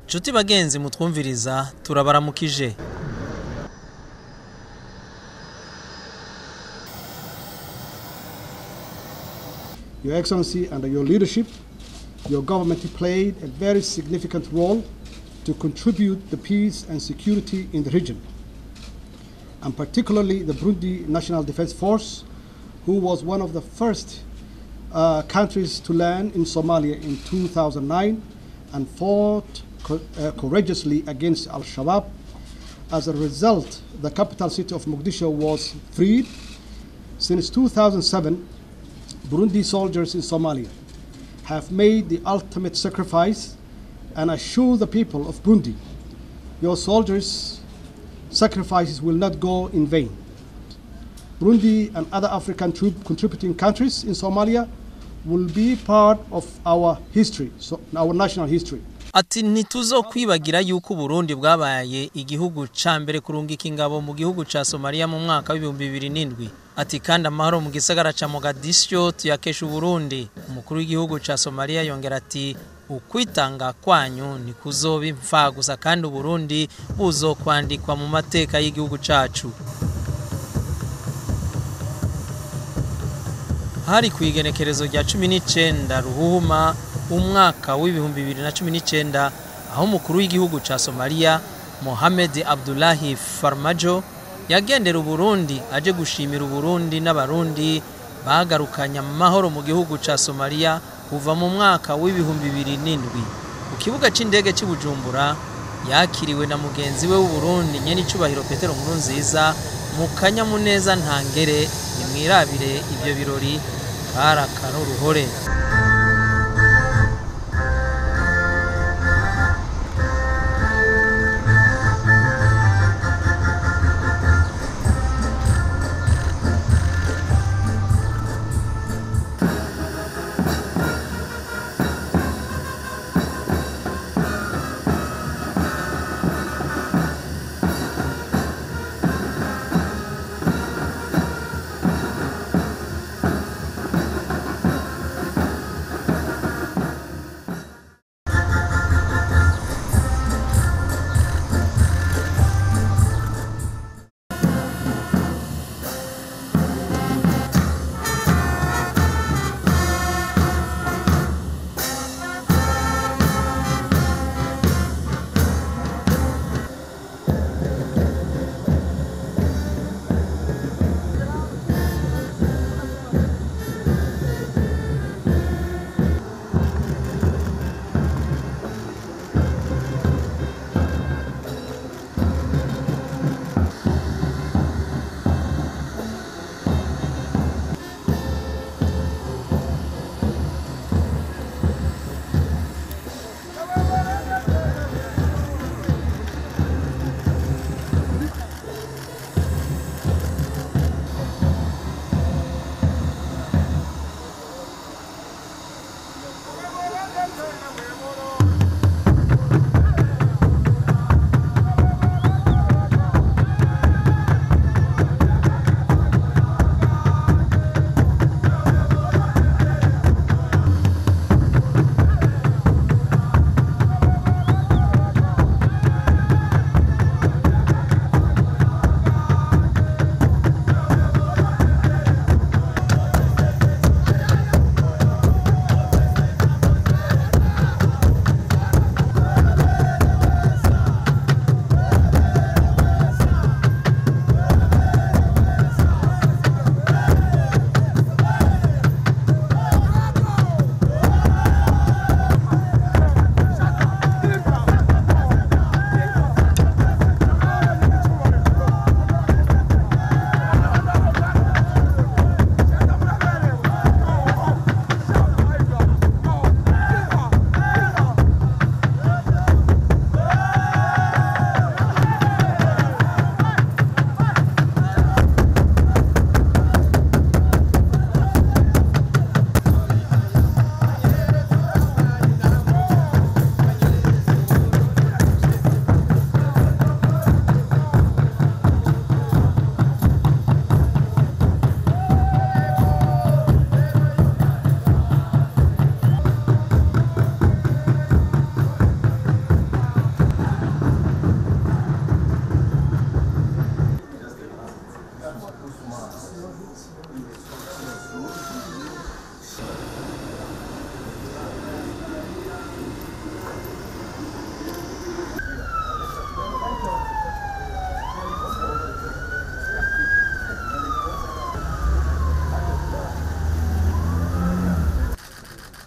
Nshuti bagenzi mutwumviriza turabaramukije. Your Excellency, under your leadership, your government played a very significant role to contribute to peace and security in the region, and particularly the Burundi National Defense Force, who was one of the first countries to land in Somalia in 2009 and fought courageously against Al-Shabaab. As a result, the capital city of Mogadishu was freed. Since 2007, Burundi soldiers in Somalia have made the ultimate sacrifice and assure the people of Burundi, your soldiers' sacrifices will not go in vain. Burundi and other African contributing countries in Somalia will be part of our history, our national history. Ati ntituzokwibagira yuko Burundi bwabaye igihugu ca mbere kurungika ingabo mu gihugu ca Somalia mu mwaka wa 2007. Ati kandi amahoro mu gisagara ca Mogadishu tuyakesha Burundi. Umukuru w'igihugu ca Somalia yongera ati ukwitanga kwanyu ni kuzoba imfa gusa kandi Burundi buzokwandikwa mu mateka y'igihugu cacu. Hari kwigenekerezo rya 19 Ruhuma umwaka wa 2019 aho umukuru w'igihugu ca Somalia Mohamed Abdullahi Farmajo yagendera Burundi aje gushimira Burundi n'abarundi bagarukanya amahoro mu gihugu ca Somalia kuva mu mwaka wa 2007. Ku kibuga c'indege cy'i Bujumbura yakiriwe na mugenzi we w'Uburundi nyene icubahiro Petero Nkurunziza mu kanyamuneza ntangere nimwirabire ibyo birori karakara uruhore.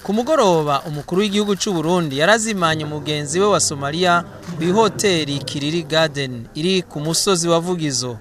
ku mugoroba umukuru w'igihugu cy'u Burundi yarazimanye mugenzi we wa Somalia ku hoteli Kiriri Garden iri ku musozi wa Vugizo.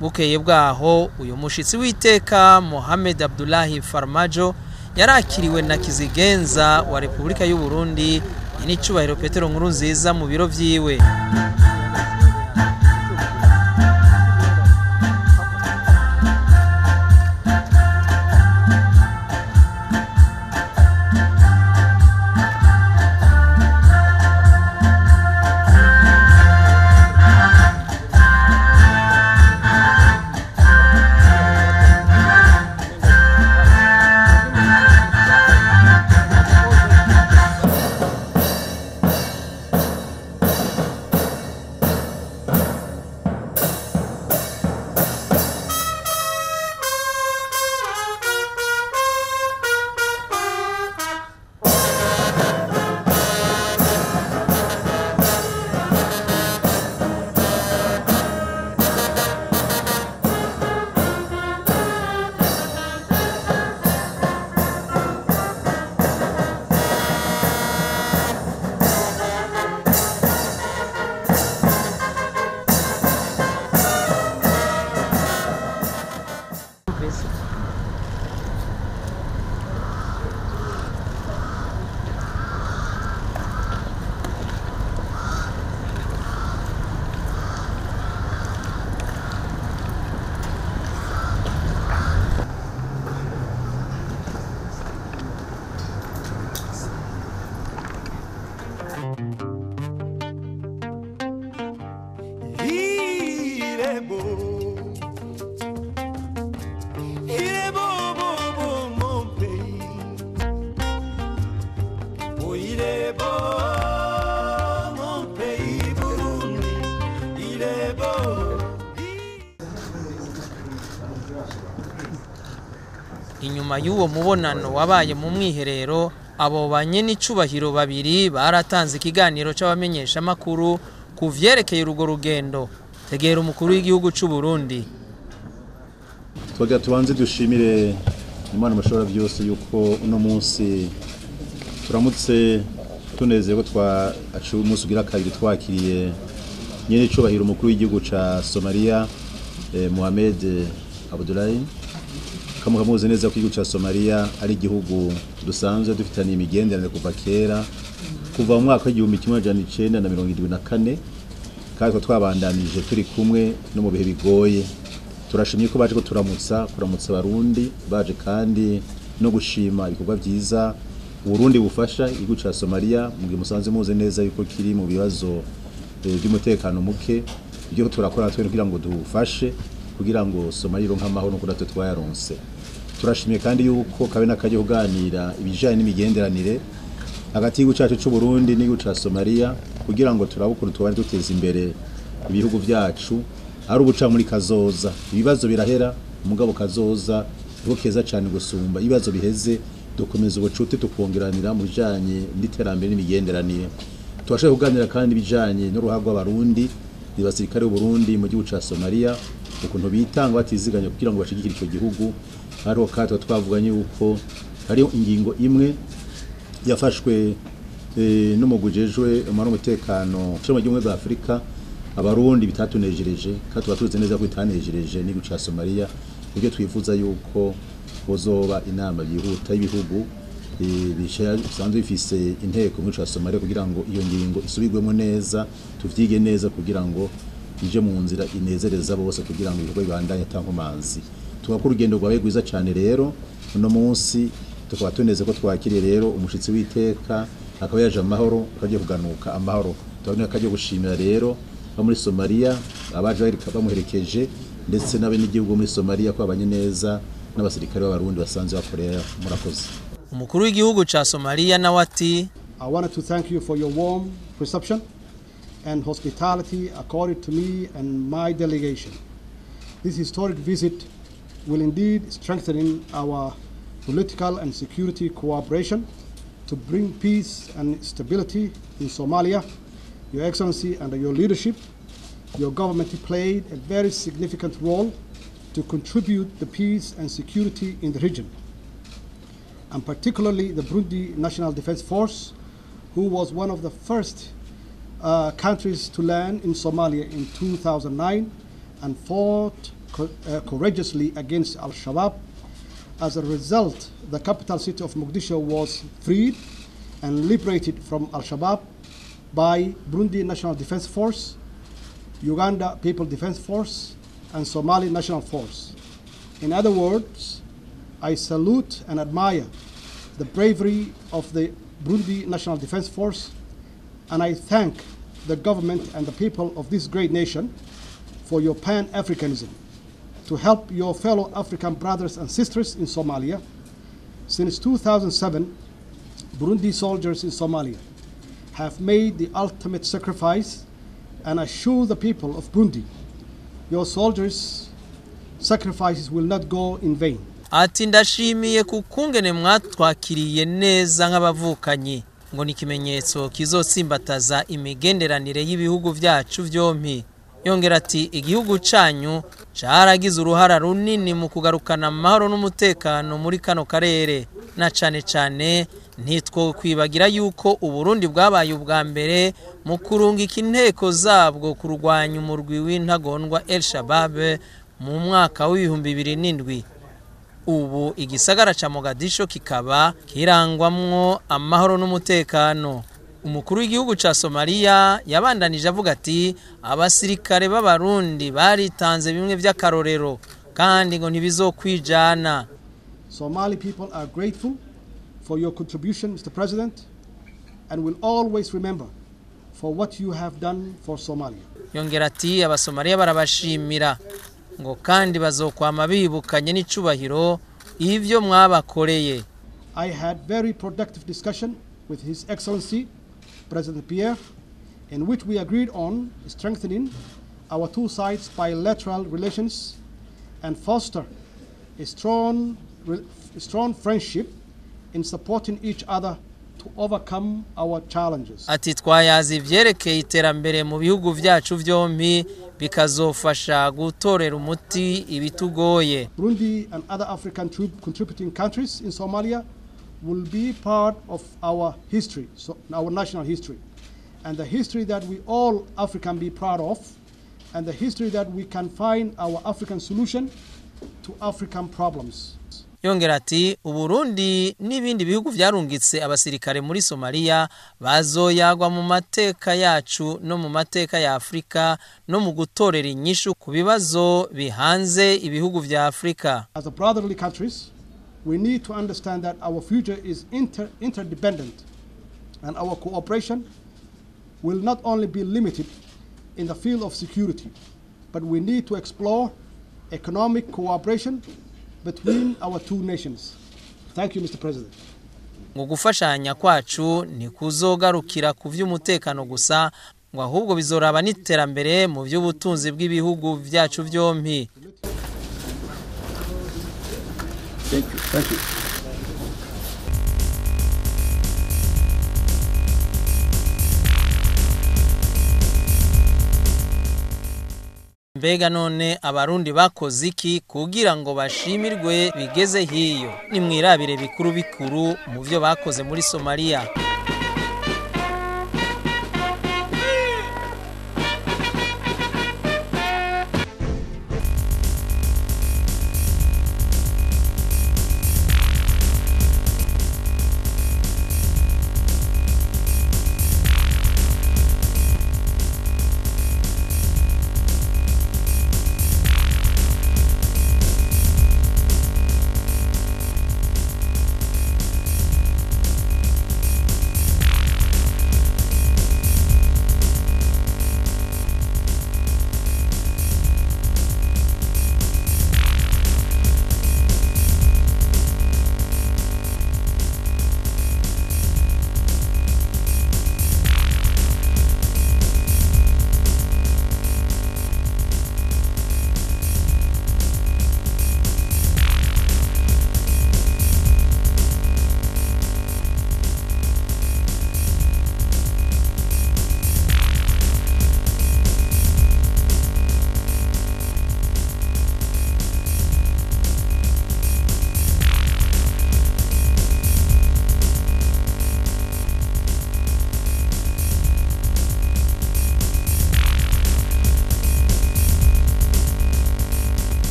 Bukeye bwaho uyu mushitsi w'iteka Mohamed Abdullahi Farmajo yarakiriwe na kizigenza wa Republika y'u Burundi n'icubahiro Petero Nkurunziza mu biro vyiwe. Inyuma y'uwo mubonano wabaye mu mwiherero, abo banyenicubahiro babiri baratanze ikiganiro c'abamenyesha makuru ku vyerekeye urugo rugendo. Tegera umukuru w'igihugu cy'u Burundi. Twagira tubanze dushimire Imana mashobora byose yuko uno munsi turamutse tunezeye ko umunsi ugira kabiri twakiriye nyenicubahiro umukuru w'igihugu ca Somalia Mohamed Abdullahi. Kamuzi neza ko igihugu ca Somalia ari igihugu dusanzwe dufitaniye imigenderanire kuva kera, kuva mu mwaka w'1974 kandi twabandanije turi kumwe no mu bihe bigoye. Turashimye ko baje ko kuramutsa Barundi, baje kandi no gushima ibikorwa byiza Burundi bufasha igihugu ca Somalia mu gihe musanze muze neza yuko kiri mu bibazo by'umutekano muke. Ibyo turakora twe kugira ngo dufashe kugira ngo Somalia ironke amahoro no kudatwe twayaronse. Turashimye kandi yuko kabe nakaje kuganira ibijanye n'imigenderanire hagati y'igihugu cyacu cy'u Burundi n'igihugu ca Somalia kugira ngo turabukuru tubane duteza imbere ibihugu byacu ari ubuca muri kazoza. Ibibazo birahera umugabo kazoza niko keza cyane gusumba ibibazo biheze, dukomeza ubucuti tukongeranira mu bijanye n'iterambere n'imigenderanire. Twashoboye kuganira kandi bijanye n'uruhago rw'abarundi n'abasirikare b'u Burundi mu gihugu ca Somalia, ukuntu bitanga batiziganya kugira ngo bashigikire icyo gihugu. Hariho kandi twavuganye yuko hariho ingingo imwe yafashwe n'umugujejwe umara umutekano cyo mu gihugu cya Afrika abarundi bitatunejereje kandi tubatuze neza ko itanejereje n'igihugu ca Somalia. Ibyo twifuza yuko bozoba inama yihuta y'ibihugu bisanzwe bifise inteko muri Somalia kugira ngo iyo ngingo isubirwemo neza tuvyige neza kugira ngo ije mu nzira inezereza bose kugira ngo ibikorwa bibandanye atankomanzi tugakora urugendo rwawe rwiza cyane rero uno munsi tukaba tuneze ko twakiriye rero umushitsi w'iteka akaba yaje amahoro kagiye kuganuka amahoro tubone kagiye gushimira rero ba muri Somalia abaje bamuherekeje ndetse n'abe n'igihugu muri Somalia ko abanye neza n'abasirikare b'abarundi basanzwe bakorera murakoze. Umukuru w'igihugu ca Somalia nawe ati I wanted to thank you for your warm reception and hospitality accorded to me and my delegation. This historic visit will indeed strengthen our political and security cooperation to bring peace and stability in Somalia. Your Excellency, under your leadership, your government played a very significant role to contribute the peace and security in the region, and particularly the Burundi National Defense Force, who was one of the first countries to land in Somalia in 2009 and fought courageously against Al-Shabaab. As a result, the capital city of Mogadishu was freed and liberated from Al-Shabaab by Burundi National Defense Force, Uganda People Defense Force, and Somali National Force. In other words, I salute and admire the bravery of the Burundi National Defense Force, and I thank the government and the people of this great nation for your Pan-Africanism to help your fellow African brothers and sisters in Somalia. Since 2007, Burundi soldiers in Somalia have made the ultimate sacrifice and assure the people of Burundi your soldiers' sacrifices will not go in vain. Ati ndashimiye kukungene mwatwakiriye neza nk'abavukanyi ngo ni kimenyetso kizotsimbataza imigenderanire y'ibihugu vyacu vyompi. Yongera ati igihugu canyu caragize uruhara runini mu kugarukana amahoro n'umutekano muri kano karere, na cane cane ntitwo kwibagira yuko Uburundi bwabaye ubwa mbere mu kurungika inteko zabwo kurwanya umurwi w'intagondwa El Shabab mu mwaka w'2007. Ubu igisagara ca Mogadishu kikaba kirangwamwo amahoro n'umutekano. Umukuru w'igihugu ca Somalia yabandanije avuga ati abasirikare b'abarundi baritanze bimwe vy'akarorero kandi ngo ntibizokwijana. Somali people are grateful for your contribution, Mr. President, and will always remember for what you have done for Somalia. Yongera ati abasomalia barabashimira ngo kandi bazokwama bibukanye n'icubahiro ivyo mwabakoreye. I had very productive discussion with His Excellency President Pierre, in which we agreed on strengthening our two sides' bilateral relations and foster a strong friendship in supporting each other to overcome our challenges. Ati twayazi ivyerekeye iterambere mu bihugu vyacu vyompi bikazofasha gutorera umuti ibitugoye. Burundi and other African contributing countries in Somalia will be part of our history, so our national history, and the history that we all African be proud of, and the history that we can find our African solution to African problems. Yongera ati Uburundi n'ibindi bihugu vyarungitse abasirikare muri Somalia bazoyagwa mu mateka yacu no mu mateka ya Afrika no mu gutorera inyishu ku bibazo bihanze ibihugu vya Afrika. As a brotherly countries, we need to understand that our future is interdependent, and our cooperation will not only be limited in the field of security, but we need to explore economic cooperation between our two nations. Thank you, Mr. President. Ngo gufashanya kwacu ni kuzogarukira ku vy'umutekano gusa, ngo ahubwo bizoraba n'iterambere mu vy'ubutunzi bw'ibihugu vyacu vyompi. Thank you. Thank you. Mbega none abarundi bakoze iki kugira ngo bashimirwe bigeze hiyo? Ni mwirabire bikuru bikuru mu vyo bakoze muri Somalia.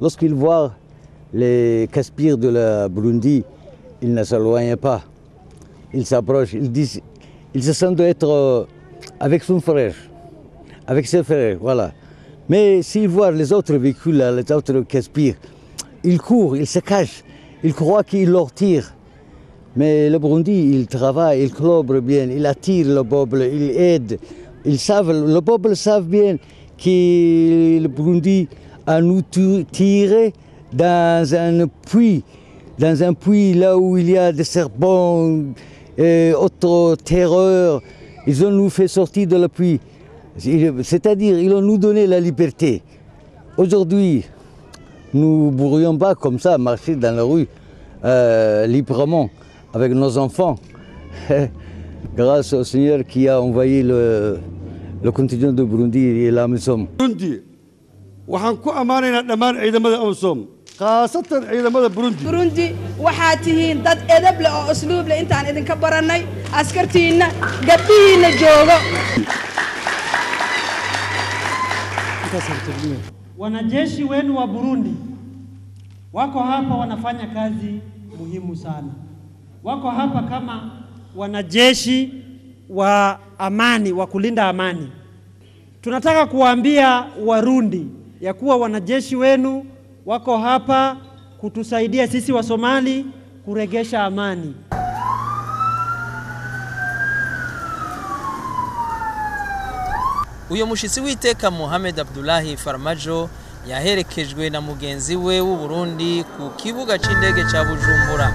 lorsqu'ils voient les Caspires de la Burundi, ils ne s'éloignent pas. Ils s'approchent, ils disent, ils se sentent d'être avec son frère, avec ses frères, voilà. Mais s'ils voient les autres véhicules, les autres Caspires, ils courent, ils se cachent, ils croient qu'ils leur tirent. Mais le Burundi, il travaille, il collaborent bien, il attire le peuple, il aide. Le peuple savent bien que le Burundi a nous tiré dans un puits là où il y a des serpents et autres terreurs. Ils ont nous fait sortir de la puits. C'est-à-dire, ils ont nous donné la liberté. Aujourd'hui, nous ne pourrions pas comme ça marcher dans la rue librement avec nos enfants. Grâce au Seigneur qui a envoyé le contingent de Burundi et la MISOM. Burundi, waxaan ku amaanaynaa dhammaan ciidamada AMISOM, khaasatan ciidamada Burundi. Burundi waxaa tihiin dad edeb leh oo usluub leh intaan idinka barannay, askartiina gabdhihiina joogo. Wanajeshi wenu wa Burundi wako hapa wanafanya kazi muhimu sana. Wako hapa kama wanajeshi wa amani, wa kulinda amani. Tunataka kuambia Warundi ya kuwa wanajeshi wenu wako hapa kutusaidia sisi wa Somali kuregesha amani. Uyo mushitsi w'iteka Mohamed Abdullahi Farmajo yaherekejwe na mugenzi we w'u Burundi ku kibuga c'indege ca Bujumbura.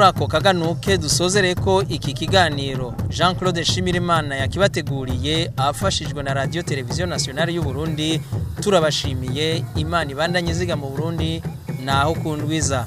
kuri ako kaganuke dusozere ko iki kiganiro Jean Claude Nshimirimana yakibateguriye afashijwe na Radio Television Nationale y'u Burundi. Turabashimiye, Imana ibandanye ziga mu Burundi naho kundwiza.